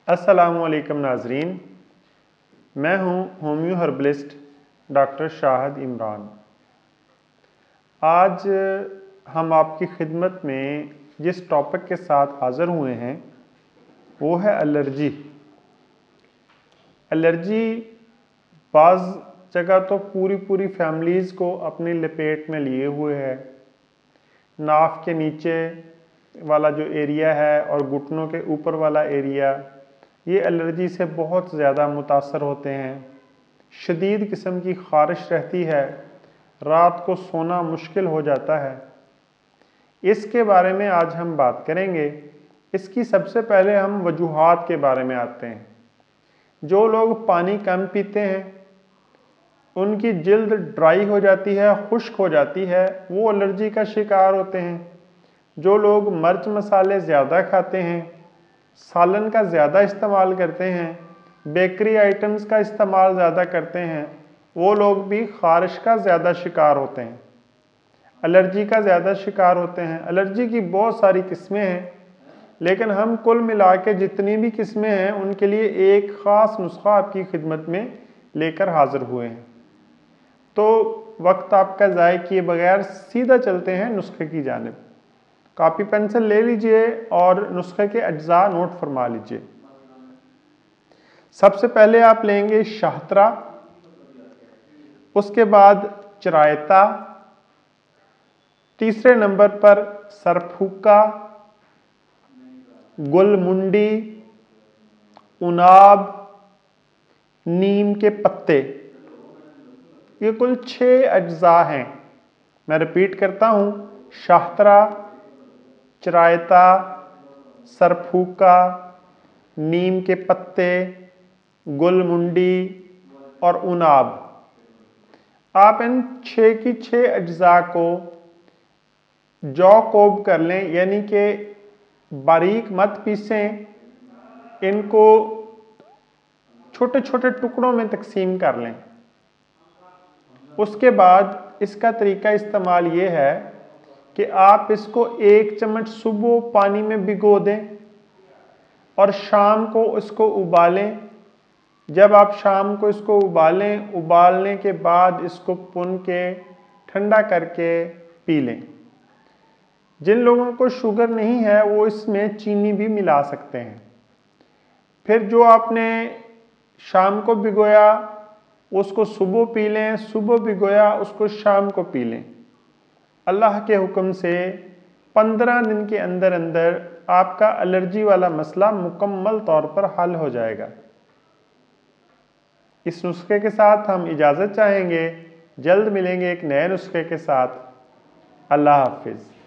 अस्सलामुअलैकुम नाजरीन, मैं हूँ homeo herbalist doctor Shahid Imran. आज हम आपकी खिदमत में जिस टॉपिक के साथ हाज़िर हुए हैं वो है एलर्जी। एलर्जी बाज़ जगह तो पूरी फैमिलीज़ को अपनी लपेट में लिए हुए है। नाक के नीचे वाला जो एरिया है और घुटनों के ऊपर वाला एरिया, ये एलर्जी से बहुत ज़्यादा मुतासर होते हैं। शदीद किस्म की ख़ारिश रहती है, रात को सोना मुश्किल हो जाता है। इसके बारे में आज हम बात करेंगे। इसकी सबसे पहले हम वजूहात के बारे में आते हैं। जो लोग पानी कम पीते हैं, उनकी जिल्द ड्राई हो जाती है, खुश्क हो जाती है, वो एलर्जी का शिकार होते हैं। जो लोग मिर्च मसाले ज़्यादा खाते हैं, सालन का ज़्यादा इस्तेमाल करते हैं, बेकरी आइटम्स का इस्तेमाल ज़्यादा करते हैं, वो लोग भी ख़ारिश का ज़्यादा शिकार होते हैं, एलर्जी का ज़्यादा शिकार होते हैं। एलर्जी की बहुत सारी किस्में हैं, लेकिन हम कुल मिला के जितनी भी किस्में हैं उनके लिए एक ख़ास नुस्खा आपकी खिदमत में लेकर हाज़िर हुए हैं। तो वक्त आपका ज़ाय किए बगैर सीधा चलते हैं नुस्खे की जानिब। कॉपी पेंसिल ले लीजिए और नुस्खे के अज्जा नोट फरमा लीजिए। सबसे पहले आप लेंगे शाहतरा, उसके बाद चरायता, तीसरे नंबर पर सरफूका, गुलमुंडी, उनाब, नीम के पत्ते। ये कुल 6 अज्जा हैं। मैं रिपीट करता हूं, शाहतरा, चरायता, सरफूका, नीम के पत्ते, गुलमुंडी और उनाब। आप इन 6 की 6 अज्जा को जौ कोब कर लें, यानी कि बारीक मत पीसें, इनको छोटे छोटे टुकड़ों में तकसीम कर लें। उसके बाद इसका तरीका इस्तेमाल ये है कि आप इसको 1 चम्मच सुबह पानी में भिगो दें और शाम को इसको उबालें। जब आप शाम को इसको उबालें, उबालने के बाद इसको पुन के ठंडा करके पी लें। जिन लोगों को शुगर नहीं है वो इसमें चीनी भी मिला सकते हैं। फिर जो आपने शाम को भिगोया उसको सुबह पी लें, सुबह भिगोया उसको शाम को पी लें। अल्लाह के हुक्म से 15 दिन के अंदर अंदर आपका एलर्जी वाला मसला मुकम्मल तौर पर हल हो जाएगा। इस नुस्खे के साथ हम इजाज़त चाहेंगे। जल्द मिलेंगे एक नए नुस्खे के साथ। अल्लाह हाफिज़।